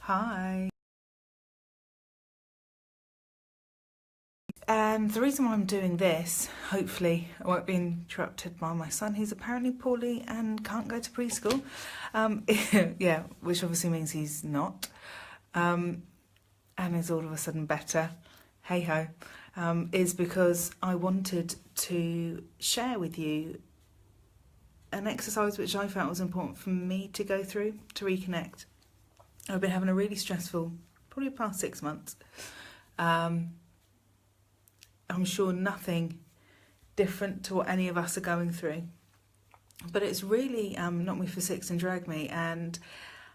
Hi. And the reason why I'm doing this, hopefully I won't be interrupted by my son, who's apparently poorly and can't go to preschool. Yeah, which obviously means he's not. And is all of a sudden better. Hey ho. Is because I wanted to share with you an exercise which I felt was important for me to go through to reconnect. I've been having a really stressful, probably past 6 months. I'm sure nothing different to what any of us are going through. But it's really knocked me for six and dragged me, and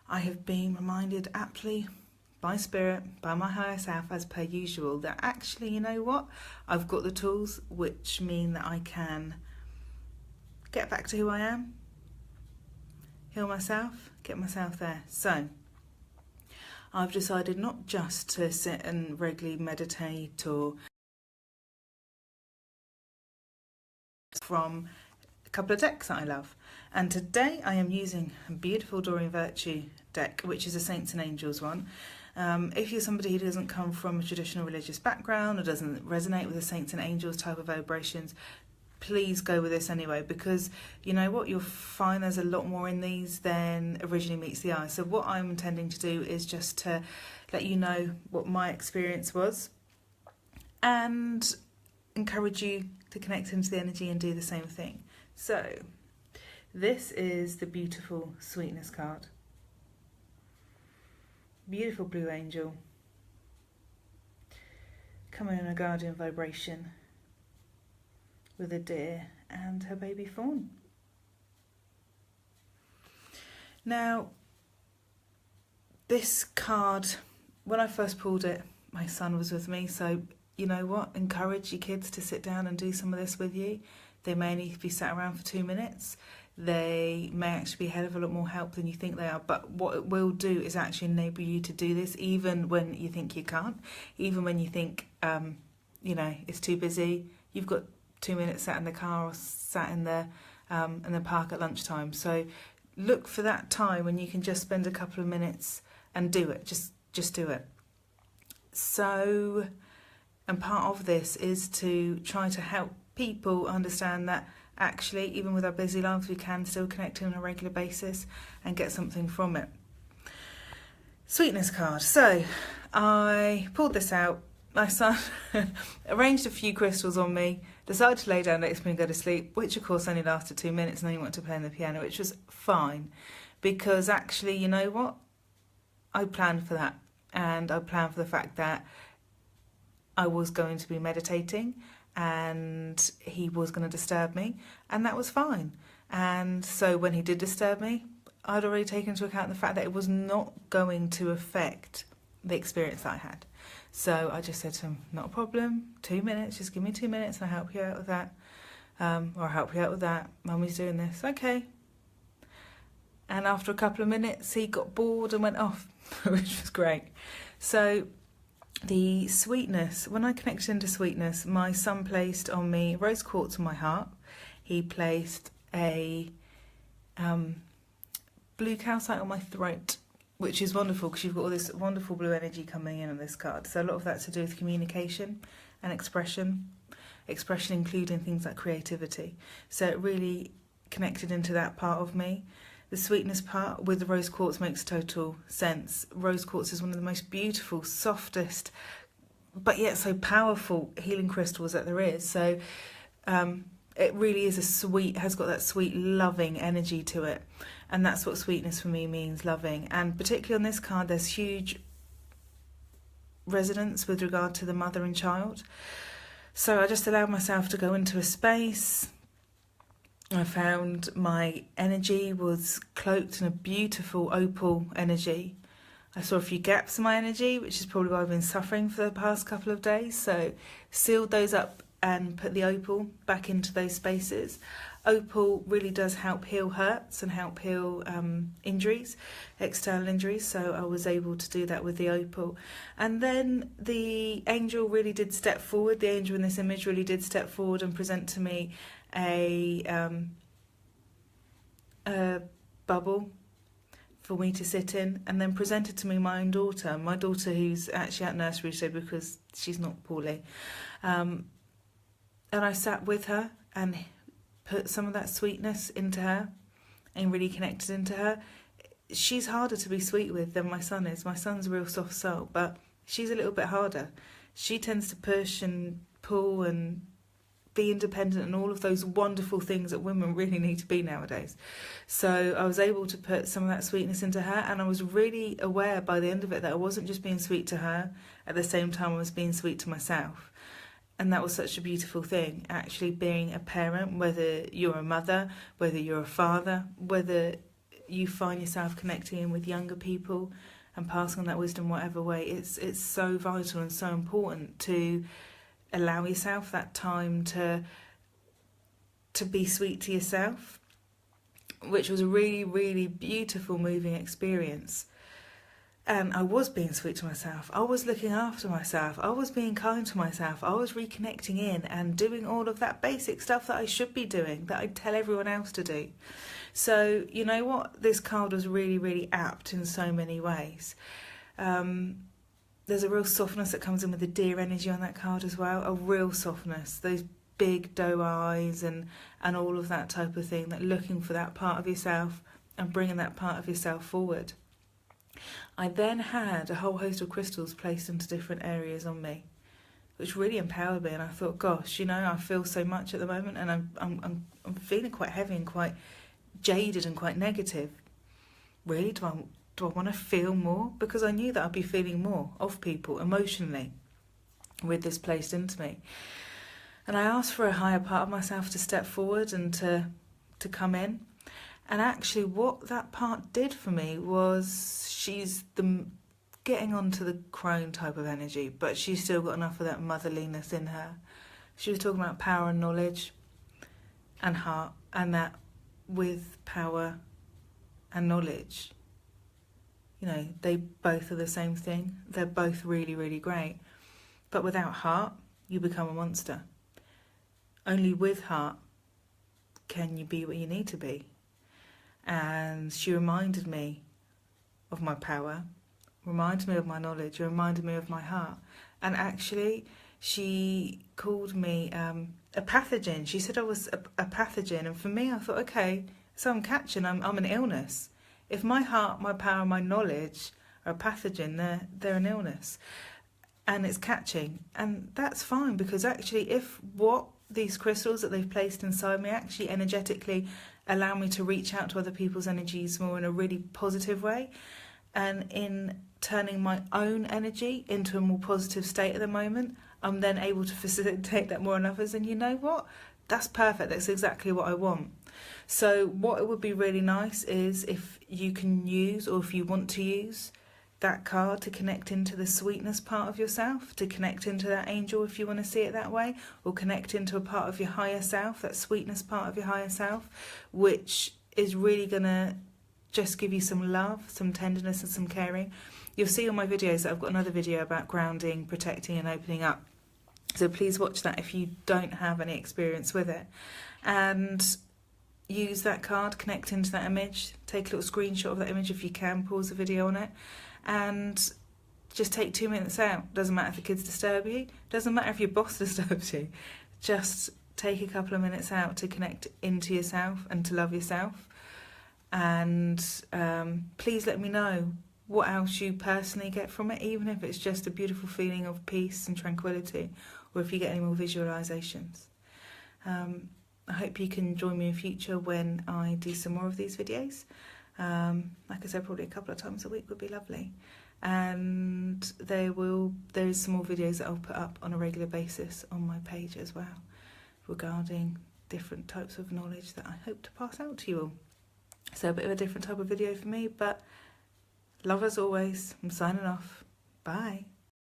I have been reminded aptly by spirit, by my higher self as per usual, that actually, you know what? I've got the tools which mean that I can get back to who I am, heal myself, get myself there. So I've decided not just to sit and regularly meditate or from a couple of decks that I love. And today I am using a beautiful Doreen Virtue deck, which is a Saints and Angels one. If you're somebody who doesn't come from a traditional religious background or doesn't resonate with the Saints and Angels type of vibrations, please go with this anyway, because you know what, you'll find there's a lot more in these than originally meets the eye. So what I'm intending to do is just to let you know what my experience was and encourage you to connect into the energy and do the same thing. So this is the beautiful Sweetness card. Beautiful blue angel coming in a guardian vibration with a deer and her baby fawn. Now this card, when I first pulled it, my son was with me, so you know what, encourage your kids to sit down and do some of this with you. They may need to be sat around for 2 minutes. They may actually be a hell of a lot more help than you think they are, but what it will do is actually enable you to do this even when you think you can't, even when you think it's too busy. You've got 2 minutes sat in the car or sat in the park at lunchtime. So look for that time when you can just spend a couple of minutes and do it. Just do it. So, and part of this is to try to help people understand that actually, even with our busy lives, we can still connect on a regular basis and get something from it. Sweetness card. So I pulled this out. My son arranged a few crystals on me, decided to lay down next to me and go to sleep, which of course only lasted 2 minutes, and then he went to play on the piano, which was fine, because actually, you know what? I planned for that, and I planned for the fact that I was going to be meditating and he was going to disturb me, and that was fine. And so when he did disturb me, I'd already taken into account the fact that it was not going to affect the experience that I had. So I just said to him, not a problem, 2 minutes, just give me 2 minutes and I'll help you out with that. Or I'll help you out with that. Mummy's doing this. Okay. And after a couple of minutes, he got bored and went off, which was great. So the sweetness, when I connected into sweetness, my son placed on me rose quartz on my heart. He placed a blue calcite on my throat, which is wonderful because you've got all this wonderful blue energy coming in on this card. So a lot of that's to do with communication and expression including things like creativity. So it really connected into that part of me. The sweetness part with the rose quartz makes total sense. Rose quartz is one of the most beautiful, softest, but yet so powerful healing crystals that there is. So it really is has got that sweet, loving energy to it. And that's what sweetness for me means, loving. And particularly on this card, there's huge resonance with regard to the mother and child. So I just allowed myself to go into a space. I found my energy was cloaked in a beautiful opal energy. I saw a few gaps in my energy, which is probably why I've been suffering for the past couple of days. So sealed those up and put the opal back into those spaces. Opal really does help heal hurts and help heal injuries, external injuries. So I was able to do that with the opal. And then the angel really did step forward. The angel in this image really did step forward and present to me a bubble for me to sit in, and then presented to me my own daughter, who's actually at nursery today because she's not poorly. And I sat with her and put some of that sweetness into her and really connected into her. She's harder to be sweet with than my son is. My son's a real soft soul, but she's a little bit harder. She tends to push and pull and be independent and all of those wonderful things that women really need to be nowadays. So I was able to put some of that sweetness into her, and I was really aware by the end of it that I wasn't just being sweet to her, at the same time I was being sweet to myself. And that was such a beautiful thing, actually being a parent, whether you're a mother, whether you're a father, whether you find yourself connecting in with younger people and passing on that wisdom whatever way. It's so vital and so important to allow yourself that time to be sweet to yourself, which was a really, really beautiful, moving experience. And I was being sweet to myself. I was looking after myself. I was being kind to myself. I was reconnecting in and doing all of that basic stuff that I should be doing, that I tell everyone else to do. So, you know what? This card was really, really apt in so many ways. There's a real softness that comes in with the deer energy on that card as well. A real softness. Those big doe eyes and all of that type of thing. That looking for that part of yourself and bringing that part of yourself forward. I then had a whole host of crystals placed into different areas on me, which really empowered me. And I thought, gosh, you know, I feel so much at the moment, and I'm feeling quite heavy and quite jaded and quite negative. Really, do I want to feel more? Because I knew that I'd be feeling more of people emotionally with this placed into me. And I asked for a higher part of myself to step forward and to come in. And actually what that part did for me was, she's getting onto the crone type of energy, but she's still got enough of that motherliness in her. She was talking about power and knowledge and heart, and that with power and knowledge, you know, they both are the same thing. They're both really, really great. But without heart, you become a monster. Only with heart can you be what you need to be. And she reminded me of my power, reminded me of my knowledge, reminded me of my heart. And actually, she called me a pathogen. She said I was a pathogen. And for me, I thought, okay, so I'm catching, I'm an illness. If my heart, my power, my knowledge are a pathogen, they're an illness. And it's catching. And that's fine, because actually if what these crystals that they've placed inside me actually energetically allow me to reach out to other people's energies more in a really positive way, and in turning my own energy into a more positive state at the moment, I'm then able to facilitate that more on others. And you know what? That's perfect. That's exactly what I want. So what it would be really nice is if you can use, or if you want to use, that card to connect into the sweetness part of yourself, to connect into that angel if you want to see it that way, or connect into a part of your higher self, that sweetness part of your higher self, which is really going to just give you some love, some tenderness and some caring. You'll see on my videos that I've got another video about grounding, protecting and opening up. So please watch that if you don't have any experience with it. And use that card, connect into that image, take a little screenshot of that image if you can, pause the video on it, and just take 2 minutes out. Doesn't matter if the kids disturb you, doesn't matter if your boss disturbs you. Just take a couple of minutes out to connect into yourself and to love yourself. And please let me know what else you personally get from it, even if it's just a beautiful feeling of peace and tranquility, or if you get any more visualizations. I hope you can join me in future when I do some more of these videos. Like I said, probably a couple of times a week would be lovely. And there's some more videos that I'll put up on a regular basis on my page as well, regarding different types of knowledge that I hope to pass out to you all. So a bit of a different type of video for me, but love as always. I'm signing off. Bye.